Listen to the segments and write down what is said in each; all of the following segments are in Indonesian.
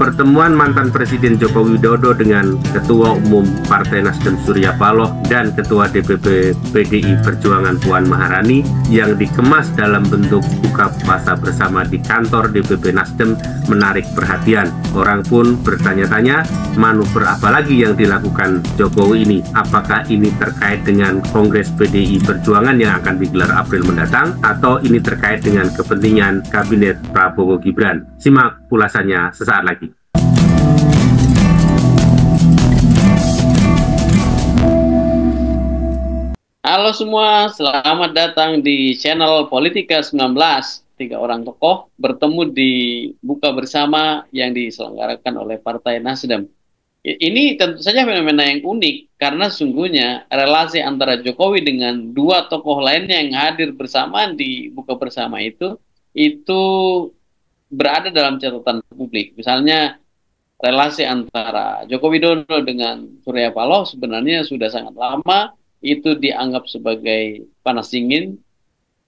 Pertemuan mantan Presiden Joko Widodo dengan Ketua Umum Partai Nasdem Surya Paloh dan Ketua DPP PDI Perjuangan Puan Maharani yang dikemas dalam bentuk buka puasa bersama di kantor DPP Nasdem menarik perhatian. Orang pun bertanya-tanya, manuver apa lagi yang dilakukan Jokowi ini? Apakah ini terkait dengan Kongres PDI Perjuangan yang akan digelar April mendatang, atau ini terkait dengan kepentingan Kabinet Prabowo Gibran? Simak ulasannya sesaat lagi. Halo semua, selamat datang di channel Politika 19. Tiga orang tokoh bertemu di buka bersama yang diselenggarakan oleh Partai Nasdem. Ini tentu saja fenomena yang unik karena sungguhnya relasi antara Jokowi dengan dua tokoh lainnya yang hadir bersamaan di buka bersama itu berada dalam catatan publik. Misalnya relasi antara Joko Widodo dengan Surya Paloh sebenarnya sudah sangat lama itu dianggap sebagai panas dingin,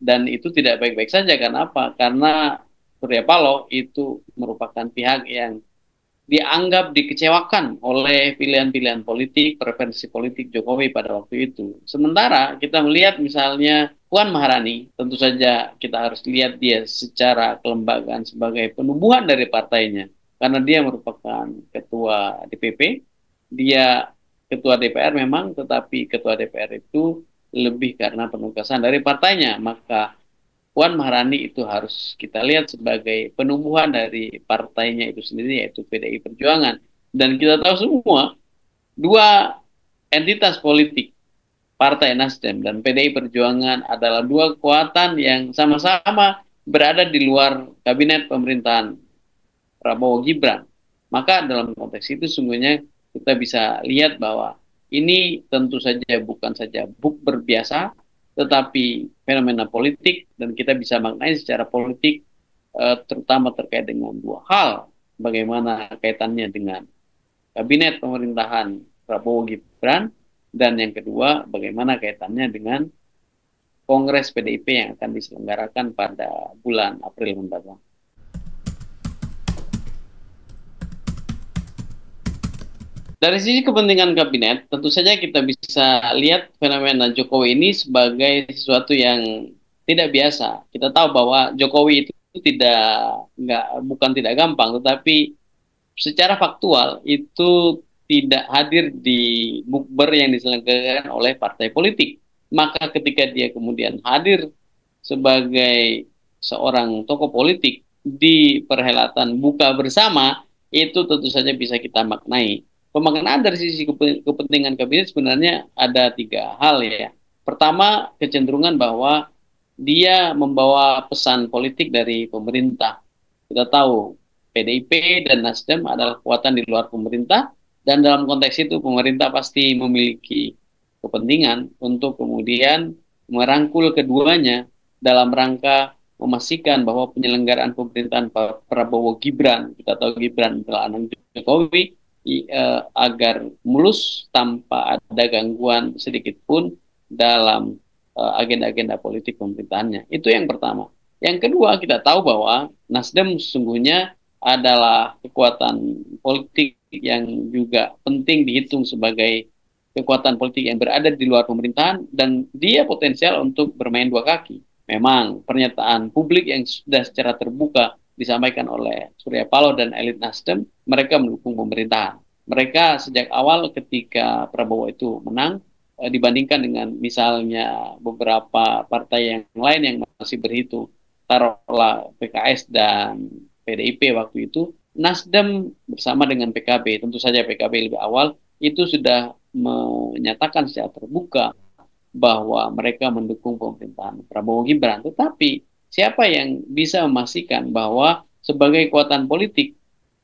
dan itu tidak baik-baik saja. Karena apa? Karena Surya Paloh itu merupakan pihak yang dianggap dikecewakan oleh pilihan-pilihan politik, preferensi politik Jokowi pada waktu itu. Sementara kita melihat misalnya Puan Maharani, tentu saja kita harus lihat dia secara kelembagaan sebagai penubuhan dari partainya. Karena dia merupakan ketua DPP, dia ketua DPR memang, tetapi ketua DPR itu lebih karena penugasan dari partainya. Maka Puan Maharani itu harus kita lihat sebagai penumbuhan dari partainya itu sendiri, yaitu PDI Perjuangan. Dan kita tahu semua, dua entitas politik, Partai Nasdem dan PDI Perjuangan adalah dua kekuatan yang sama-sama berada di luar kabinet pemerintahan Prabowo Gibran. Maka dalam konteks itu sungguhnya kita bisa lihat bahwa ini tentu saja bukan saja bukber biasa, tetapi fenomena politik, dan kita bisa maknai secara politik, terutama terkait dengan dua hal. Bagaimana kaitannya dengan kabinet pemerintahan Prabowo Gibran, dan yang kedua bagaimana kaitannya dengan Kongres PDIP yang akan diselenggarakan pada bulan April mendatang. Dari sisi kepentingan kabinet, tentu saja kita bisa lihat fenomena Jokowi ini sebagai sesuatu yang tidak biasa. Kita tahu bahwa Jokowi itu bukan tidak gampang, tetapi secara faktual itu tidak hadir di bukber yang diselenggarakan oleh partai politik. Maka ketika dia kemudian hadir sebagai seorang tokoh politik di perhelatan buka bersama, itu tentu saja bisa kita maknai. Pemaknaan dari sisi kepentingan kabinet sebenarnya ada tiga hal ya. Pertama, kecenderungan bahwa dia membawa pesan politik dari pemerintah. Kita tahu PDIP dan Nasdem adalah kekuatan di luar pemerintah, dan dalam konteks itu pemerintah pasti memiliki kepentingan untuk kemudian merangkul keduanya dalam rangka memastikan bahwa penyelenggaraan pemerintahan Prabowo Gibran, kita tahu Gibran adalah anak Jokowi, agar mulus tanpa ada gangguan sedikit pun dalam agenda-agenda politik pemerintahannya. Itu yang pertama. Yang kedua, kita tahu bahwa Nasdem sesungguhnya adalah kekuatan politik yang juga penting dihitung sebagai kekuatan politik yang berada di luar pemerintahan, dan dia potensial untuk bermain dua kaki. Memang pernyataan publik yang sudah secara terbuka disampaikan oleh Surya Paloh dan elit Nasdem, mereka mendukung pemerintahan. Mereka sejak awal ketika Prabowo itu menang, dibandingkan dengan misalnya beberapa partai yang lain yang masih berhitung, taruhlah PKS dan PDIP waktu itu, Nasdem bersama dengan PKB, tentu saja PKB lebih awal, itu sudah menyatakan secara terbuka bahwa mereka mendukung pemerintahan Prabowo Gibran. Tetapi siapa yang bisa memastikan bahwa sebagai kekuatan politik,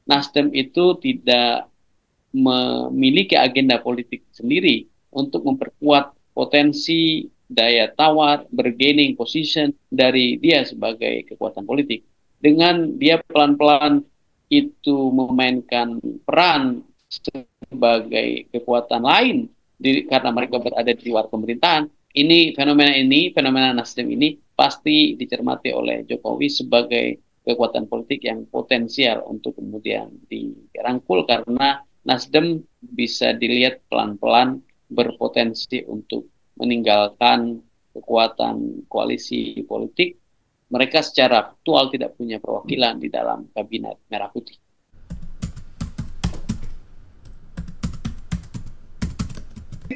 Nasdem itu tidak memiliki agenda politik sendiri untuk memperkuat potensi daya tawar, bargaining position dari dia sebagai kekuatan politik. Dengan dia pelan-pelan itu memainkan peran sebagai kekuatan lain karena mereka berada di luar pemerintahan, fenomena Nasdem ini pasti dicermati oleh Jokowi sebagai kekuatan politik yang potensial untuk kemudian dirangkul, karena Nasdem bisa dilihat pelan-pelan berpotensi untuk meninggalkan kekuatan koalisi politik. Mereka secara aktual tidak punya perwakilan di dalam kabinet Merah Putih.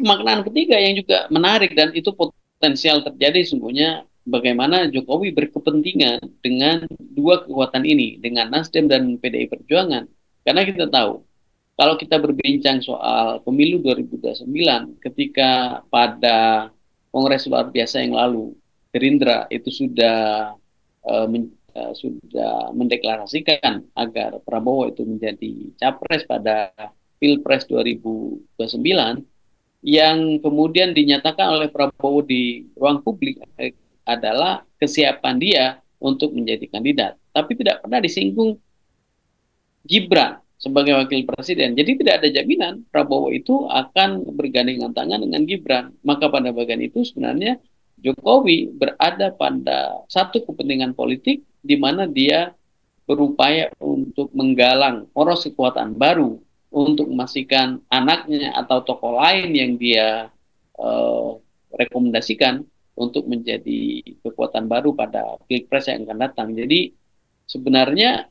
Maknaan ketiga yang juga menarik dan itu potensial terjadi sungguhnya, bagaimana Jokowi berkepentingan dengan dua kekuatan ini, dengan Nasdem dan PDI Perjuangan. Karena kita tahu, kalau kita berbincang soal pemilu 2029, ketika pada Kongres luar biasa yang lalu, Gerindra itu sudah mendeklarasikan agar Prabowo itu menjadi capres pada Pilpres 2029, yang kemudian dinyatakan oleh Prabowo di ruang publik adalah kesiapan dia untuk menjadi kandidat. Tapi tidak pernah disinggung Gibran sebagai wakil presiden. Jadi tidak ada jaminan Prabowo itu akan bergandengan tangan dengan Gibran. Maka pada bagian itu sebenarnya Jokowi berada pada satu kepentingan politik di mana dia berupaya untuk menggalang poros kekuatan baru untuk memastikan anaknya atau tokoh lain yang dia eh, rekomendasikan untuk menjadi kekuatan baru pada Pilpres yang akan datang. Jadi sebenarnya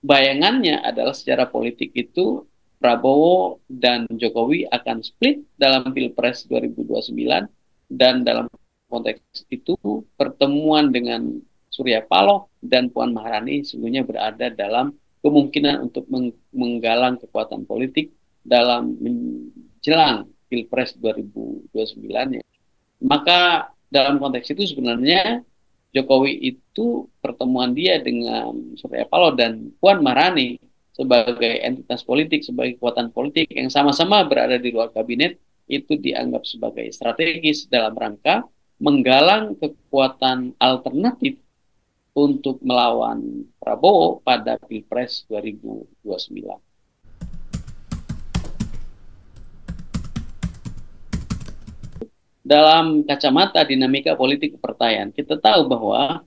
bayangannya adalah secara politik itu Prabowo dan Jokowi akan split dalam Pilpres 2029, dan dalam konteks itu pertemuan dengan Surya Paloh dan Puan Maharani sesungguhnya berada dalam kemungkinan untuk menggalang kekuatan politik dalam menjelang Pilpres 2029 ya. Maka dalam konteks itu sebenarnya Jokowi itu pertemuan dia dengan Surya Paloh dan Puan Maharani sebagai entitas politik, sebagai kekuatan politik yang sama-sama berada di luar kabinet, itu dianggap sebagai strategis dalam rangka menggalang kekuatan alternatif untuk melawan Prabowo pada Pilpres 2029. Dalam kacamata dinamika politik kepartaian, kita tahu bahwa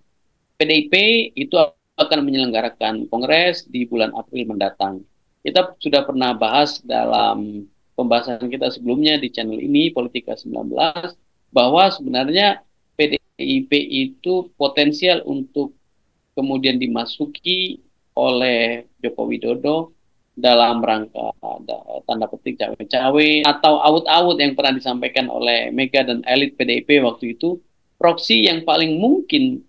PDIP itu akan menyelenggarakan kongres di bulan April mendatang. Kita sudah pernah bahas dalam pembahasan kita sebelumnya di channel ini, Politika 19, bahwa sebenarnya PDIP itu potensial untuk kemudian dimasuki oleh Joko Widodo dalam rangka tanda petik cawe-cawe atau awut-awut yang pernah disampaikan oleh Mega dan elit PDIP waktu itu. Proksi yang paling mungkin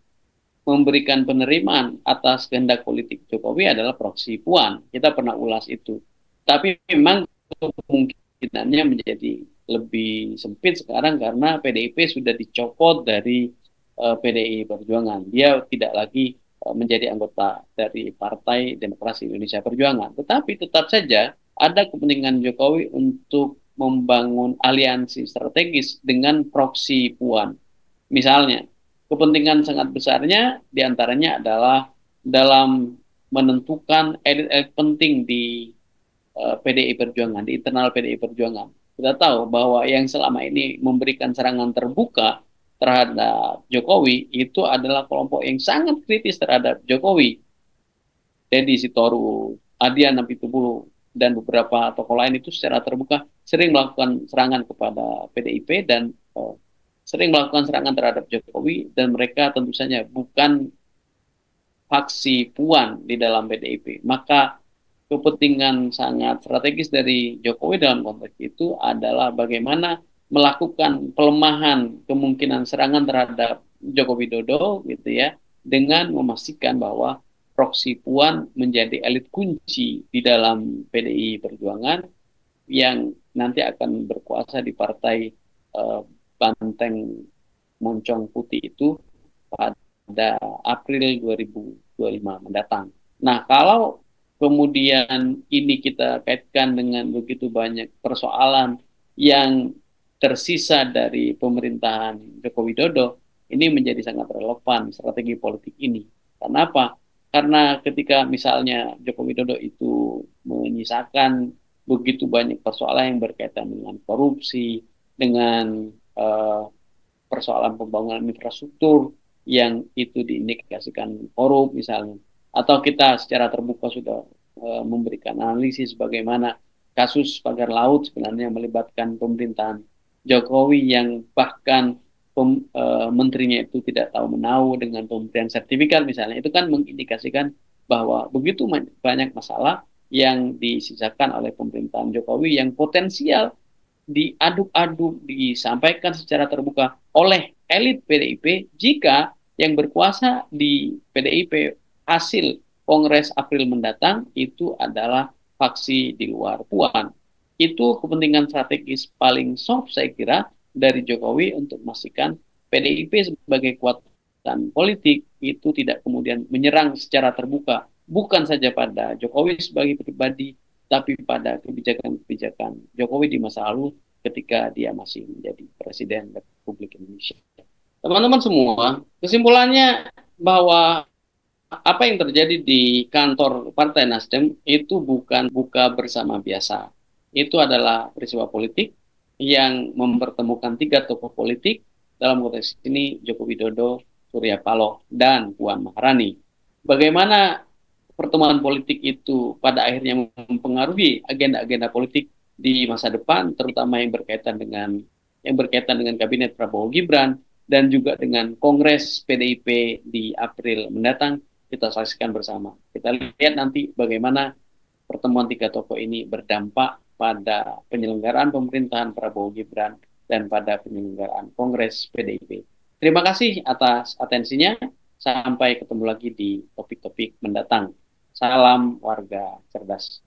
memberikan penerimaan atas kehendak politik Jokowi adalah proksi Puan. Kita pernah ulas itu. Tapi memang kemungkinannya menjadi lebih sempit sekarang karena PDIP sudah dicopot dari PDI Perjuangan. Dia tidak lagi menjadi anggota dari Partai Demokrasi Indonesia Perjuangan. Tetapi tetap saja ada kepentingan Jokowi untuk membangun aliansi strategis dengan proksi Puan. Misalnya, kepentingan sangat besarnya diantaranya adalah dalam menentukan elit-elit penting di PDI Perjuangan, di internal PDI Perjuangan. Kita tahu bahwa yang selama ini memberikan serangan terbuka terhadap Jokowi itu adalah kelompok yang sangat kritis terhadap Jokowi. Dedi Sitorus, Adian Apitupulu, dan beberapa tokoh lain itu secara terbuka sering melakukan serangan kepada PDIP dan sering melakukan serangan terhadap Jokowi, dan mereka tentu saja bukan faksi Puan di dalam PDIP. Maka kepentingan sangat strategis dari Jokowi dalam konteks itu adalah bagaimana melakukan pelemahan kemungkinan serangan terhadap Joko Widodo gitu ya, dengan memastikan bahwa proksi Puan menjadi elit kunci di dalam PDI Perjuangan yang nanti akan berkuasa di partai Banteng Moncong Putih itu pada April 2025 mendatang. Nah, kalau kemudian ini kita kaitkan dengan begitu banyak persoalan yang tersisa dari pemerintahan Joko Widodo, ini menjadi sangat relevan strategi politik ini. Kenapa? Karena ketika misalnya Joko Widodo itu menyisakan begitu banyak persoalan yang berkaitan dengan korupsi, dengan persoalan pembangunan infrastruktur yang itu diindikasikan korup misalnya, atau kita secara terbuka sudah memberikan analisis bagaimana kasus pagar laut sebenarnya melibatkan pemerintahan Jokowi yang bahkan menterinya itu tidak tahu menahu dengan pemberian sertifikat misalnya, itu kan mengindikasikan bahwa begitu banyak masalah yang disisakan oleh pemerintahan Jokowi yang potensial diaduk-aduk, disampaikan secara terbuka oleh elit PDIP jika yang berkuasa di PDIP hasil Kongres April mendatang itu adalah faksi di luar Puan. Itu kepentingan strategis paling soft saya kira dari Jokowi untuk memastikan PDIP sebagai kekuatan politik itu tidak kemudian menyerang secara terbuka, bukan saja pada Jokowi sebagai pribadi, tapi pada kebijakan-kebijakan Jokowi di masa lalu ketika dia masih menjadi Presiden Republik Indonesia. Teman-teman semua, kesimpulannya bahwa apa yang terjadi di kantor Partai Nasdem itu bukan buka bersama biasa. Itu adalah peristiwa politik yang mempertemukan tiga tokoh politik, dalam konteks ini Joko Widodo, Surya Paloh, dan Puan Maharani. Bagaimana pertemuan politik itu pada akhirnya mempengaruhi agenda-agenda politik di masa depan, terutama yang berkaitan dengan kabinet Prabowo Gibran dan juga dengan Kongres PDIP di April mendatang, kita saksikan bersama. Kita lihat nanti bagaimana pertemuan tiga tokoh ini berdampak pada penyelenggaraan pemerintahan Prabowo Gibran dan pada penyelenggaraan Kongres PDIP. Terima kasih atas atensinya. Sampai ketemu lagi di topik-topik mendatang. Salam warga cerdas.